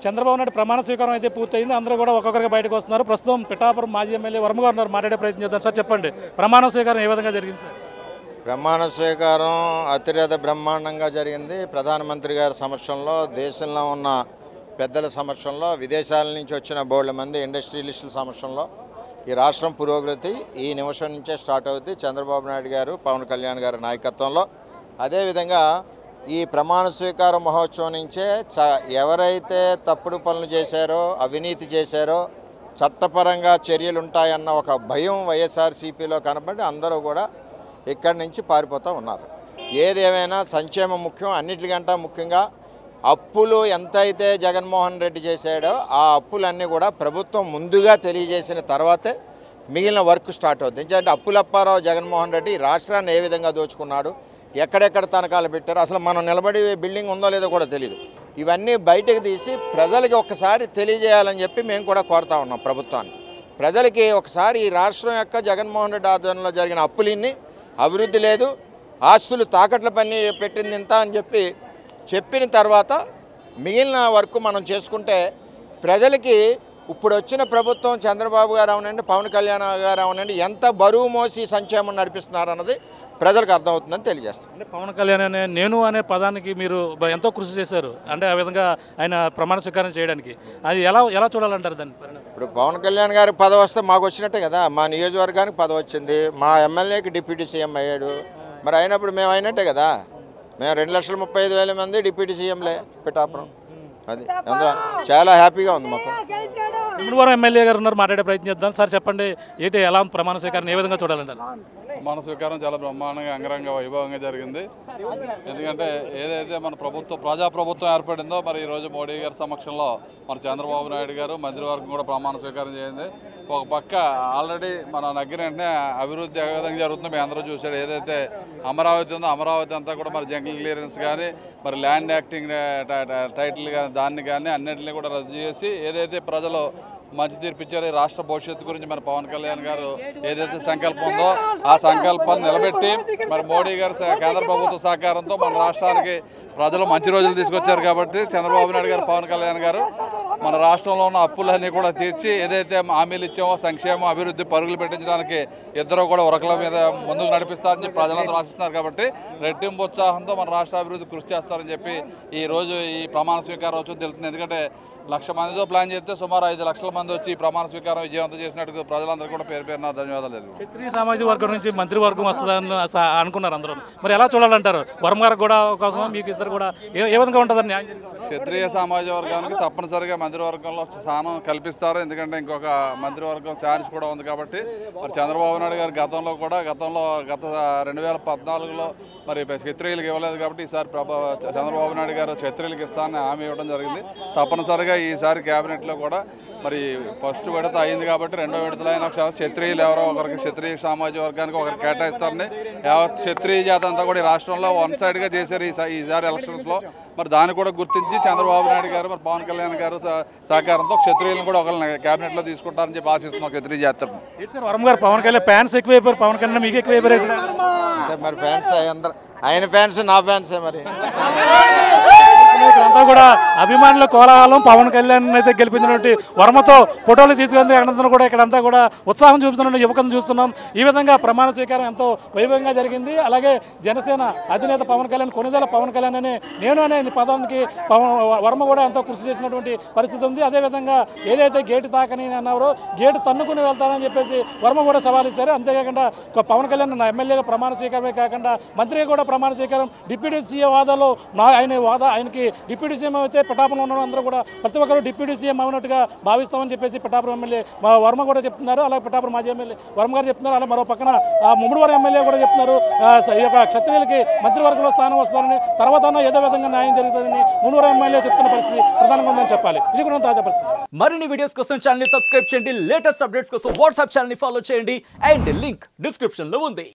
చంద్రబాబు నాయుడు ప్రమాణ స్వీకారం అయితే పూర్తయింది. అందరూ కూడా ఒక్కొక్కరికి బయటకు వస్తున్నారు. ప్రస్తుతం పిఠాపురం మాజీ ఎమ్మెల్యే వర్మ గారు ఉన్నారు, మాట్లాడే ప్రయత్నం చేద్దాం. సార్ చెప్పండి, ప్రమాణ స్వీకారం ఏ విధంగా జరిగింది సార్? ప్రమాణ స్వీకారం అతిరేత బ్రహ్మాండంగా జరిగింది. ప్రధానమంత్రి గారి సమక్షంలో, దేశంలో ఉన్న పెద్దల సమక్షంలో, విదేశాల నుంచి వచ్చిన బోల్డ్ మంది ఇండస్ట్రియలిస్టుల సమక్షంలో ఈ రాష్ట్రం పురోగతి ఈ నిమిషం నుంచే స్టార్ట్ అవుతుంది. చంద్రబాబు నాయుడు గారు, పవన్ కళ్యాణ్ గారి నాయకత్వంలో. అదేవిధంగా ఈ ప్రమాణ స్వీకార మహోత్సవం నుంచే ఎవరైతే తప్పుడు పనులు చేశారో, అవినీతి చేశారో చట్టపరంగా చర్యలు ఉంటాయన్న ఒక భయం వైఎస్ఆర్సీపీలో కనబడి అందరూ కూడా ఇక్కడి నుంచి పారిపోతూ ఉన్నారు. ఏదేమైనా సంక్షేమం ముఖ్యం. అన్నిటికంటే ముఖ్యంగా అప్పులు ఎంతైతే జగన్మోహన్ రెడ్డి చేశాడో ఆ అప్పులన్నీ కూడా ప్రభుత్వం ముందుగా తెలియజేసిన తర్వాతే మిగిలిన వర్క్ స్టార్ట్ అవుతుంది. ఎందుకంటే అప్పులప్పారావు జగన్మోహన్ రెడ్డి రాష్ట్రాన్ని ఏ విధంగా దోచుకున్నాడు, ఎక్కడెక్కడ తనఖాలు పెట్టారు, అసలు మనం నిలబడి బిల్డింగ్ ఉందో లేదో కూడా తెలియదు. ఇవన్నీ బయటకు తీసి ప్రజలకి ఒక్కసారి తెలియజేయాలని చెప్పి మేము కూడా కోరుతా ఉన్నాం ప్రభుత్వాన్ని. ప్రజలకి ఒకసారి ఈ రాష్ట్రం యొక్క జగన్మోహన్ రెడ్డి ఆధ్వర్యంలో జరిగిన అప్పులన్నీ, అభివృద్ధి లేదు, ఆస్తులు తాకట్ల పని పెట్టింది ఇంత అని చెప్పిన తర్వాత మిగిలిన వర్క్ మనం చేసుకుంటే ప్రజలకి ఇప్పుడు వచ్చిన ప్రభుత్వం చంద్రబాబు గారు అవనండి, పవన్ కళ్యాణ్ గారు అవనండి ఎంత బరువు మోసి సంక్షేమం నడిపిస్తున్నారు అన్నది ప్రజలకు అర్థమవుతుందని తెలియజేస్తాం. అంటే పవన్ కళ్యాణ్ అనే నేను అనే పదానికి మీరు ఎంతో కృషి చేశారు. అంటే ఆ విధంగా ఆయన ప్రమాణ స్వీకారం చేయడానికి అది ఎలా చూడాలంటారు దాన్ని? ఇప్పుడు పవన్ కళ్యాణ్ గారి పదవి వస్తే మాకు వచ్చినట్టే కదా. మా నియోజకవర్గానికి పదవి వచ్చింది, మా ఎమ్మెల్యేకి డిప్యూటీ సీఎం అయ్యాడు. మరి అయినప్పుడు మేము అయినట్టే కదా. మేము 2,35,000 మంది డిప్యూటీ సీఎంలే పిఠాపురం. అది అందులో చాలా హ్యాపీగా ఉంది మాకు. ముమ్మడివరం ఎమ్మెల్యే గారు ఉన్నారు, మాట్లాడే ప్రయత్నం చేద్దాం. సార్ చెప్పండి, ఏంటి ఎలా ప్రమాణ స్వీకారం ఏ విధంగా చూడాలంటారు? ప్రమాణ స్వీకారం చాలా బ్రహ్మాండంగా, అంగరంగ వైభవంగా జరిగింది. ఎందుకంటే ఏదైతే మన ప్రజాప్రభుత్వం ఏర్పడిందో, మరి ఈరోజు మోడీ గారి సమక్షంలో మన చంద్రబాబు నాయుడు గారు మంత్రివర్గం కూడా ప్రమాణ స్వీకారం చేసింది. ఒక పక్క ఆల్రెడీ మన దగ్గర వెంటనే అభివృద్ధి ఏ విధంగా జరుగుతుందో మీ అందరూ చూశాడు. ఏదైతే అమరావతి ఉందో అమరావతి అంతా కూడా మరి జంగిల్ క్లియరెన్స్ కానీ, మరి ల్యాండ్ యాక్టింగ్ టైటిల్ కానీ, దాన్ని కానీ అన్నింటినీ కూడా రద్దు చేసి ఏదైతే ప్రజలు మంచి తీర్పిచ్చారు. ఈ రాష్ట్ర భవిష్యత్తు గురించి మన పవన్ కళ్యాణ్ గారు ఏదైతే సంకల్పం ఉందో ఆ సంకల్పాన్ని నిలబెట్టి మరి మోడీ గారి కేంద్ర ప్రభుత్వ సహకారంతో మన రాష్ట్రానికి ప్రజలు మంచి రోజులు తీసుకొచ్చారు. కాబట్టి చంద్రబాబు నాయుడు గారు, పవన్ కళ్యాణ్ గారు మన రాష్ట్రంలో ఉన్న అప్పులన్నీ కూడా తీర్చి ఏదైతే హామీలు ఇచ్చామో సంక్షేమ అభివృద్ధి పరుగులు పెట్టించడానికి ఇద్దరు కూడా ఉరకల మీద ముందుకు నడిపిస్తారని చెప్పి ప్రజలందరూ ఆశిస్తున్నారు. కాబట్టి రెట్టింపు ఉత్సాహంతో మన రాష్ట్ర అభివృద్ధి కృషి చేస్తారని చెప్పి ఈరోజు ఈ ప్రమాణ స్వీకారం వచ్చి తెలుస్తుంది. ఎందుకంటే 1,00,000 మందితో ప్లాన్ చేస్తే సుమారు 5 లక్షల మంది వచ్చి ఈ ప్రమాణ స్వీకారం విజయవంతం చేసినట్టు ప్రజలందరూ కూడా పేరున ధన్యవాదాలు. క్షత్రియ సామాజిక వర్గం నుంచి మంత్రివర్గం వస్తుందని అనుకున్నారు అందరూ. మరి ఎలా చూడాలంటారు? వర్మ గారికి కూడా అవకాశం, మీకు ఇద్దరు కూడా ఏ విధంగా ఉంటుందని న్యాయం జరిగింది? క్షత్రియ సామాజిక వర్గానికి తప్పనిసరిగా మంత్రివర్గంలో స్థానం కల్పిస్తారు. ఎందుకంటే ఇంకొక మంత్రివర్గం ఛాన్స్ కూడా ఉంది. కాబట్టి మరి చంద్రబాబు నాయుడు గారు గత 2014లో మరి క్షత్రియులకు ఇవ్వలేదు. కాబట్టి ఈసారి చంద్రబాబు నాయుడు గారు క్షత్రియులకు ఇస్తానని హామీ ఇవ్వడం జరిగింది. తప్పనిసరిగా ఈసారి క్యాబినెట్లో కూడా మరి ఫస్ట్ విడత అయింది కాబట్టి రెండో విడతలో అయినా క్షత్రియులు ఎవరో ఒకరికి, క్షత్రియ సామాజిక వర్గానికి ఒకరికి కేటాయిస్తారని యావత్ క్షత్రియ జాతి అంతా కూడా ఈ రాష్ట్రంలో వన్ సైడ్గా చేశారు ఈసారి ఎలక్షన్స్లో. మరి దాన్ని కూడా గుర్తించి చంద్రబాబు నాయుడు గారు, మరి పవన్ కళ్యాణ్ గారు సహకారంతో క్షత్రియులను కూడా ఒకరిని క్యాబినెట్లో తీసుకుంటారని చెప్పి ఆశిస్తున్నాం క్షత్రియ జాతి. వర్మ గారు పవన్ కళ్యాణ్ ఫ్యాన్స్ ఎక్కువైపోయారు, పవన్ కళ్యాణ్ మీకు ఎక్కువైపోయారు. మరి ఫ్యాన్స్ అందరూ ఆయన ఫ్యాన్స్, నా ఫ్యాన్సే. మరి ఇక్కడంతా కూడా అభిమానుల కోలాహలం. పవన్ కళ్యాణ్ అయితే గెలిపించినటువంటి వర్మతో ఫోటోలు తీసుకుంది అనంతరం కూడా ఇక్కడంతా కూడా ఉత్సాహం చూపుతున్న యువకులను చూస్తున్నాం. ఈ విధంగా ప్రమాణ స్వీకారం ఎంతో వైభవంగా జరిగింది. అలాగే జనసేన అధినేత పవన్ కళ్యాణ్, కొనిదెల పవన్ కళ్యాణ్ అనే నేను అనే పదానికి వర్మ కూడా ఎంతో కృషి చేసినటువంటి పరిస్థితి ఉంది. అదేవిధంగా ఏదైతే గేటు తాకని అన్నారో గేటు తన్నుకుని వెళ్తారని చెప్పేసి వర్మ కూడా సవాల్ ఇచ్చారు. అంతేకాకుండా పవన్ కళ్యాణ్ ఎమ్మెల్యేగా ప్రమాణ స్వీకారమే కాకుండా మంత్రిగా కూడా ప్రమాణ స్వీకారం, డిప్యూటీ సీఎం హోదాలో ఆయనకి డిప్యూటీ సీఎం అయితే పిఠాపురంలో ఉన్న అందరూ కూడా ప్రతి ఒక్కరు డిప్యూటీ సీఎం అవునట్టుగా భావిస్తామని చెప్పేసి పిఠాపురం ఎమ్మెల్యే వర్మ కూడా చెప్తున్నారు. అలాగే పిఠాపురం మాజీ ఎమ్మెల్యే వర్మ గారు చెప్తున్నారు. అలాగే మరో పక్కన ముమ్మడివరం ఎమ్మెల్యే కూడా చెప్తున్నారు ఈ యొక్క క్షత్రియులకి మంత్రివర్గంలో స్థానం వస్తారని, తర్వాత ఏదో విధంగా న్యాయం జరుగుతుందని ముమ్మడివరం ఎమ్మెల్యే చెప్తున్న పరిస్థితి ప్రధానంగా ఉందని చెప్పాలి. ఇది కూడా తాజా పరిస్థితి. మరిన్ని వీడియోస్ కోసం ఛానల్ ని సబ్స్క్రైబ్ చేయండి. లేటెస్ట్ అప్డేట్స్ కోసం వాట్సాప్ ఛానల్ ని ఫాలో చేయండి. అండ్ లింక్ డిస్క్రిప్షన్ లో ఉంది.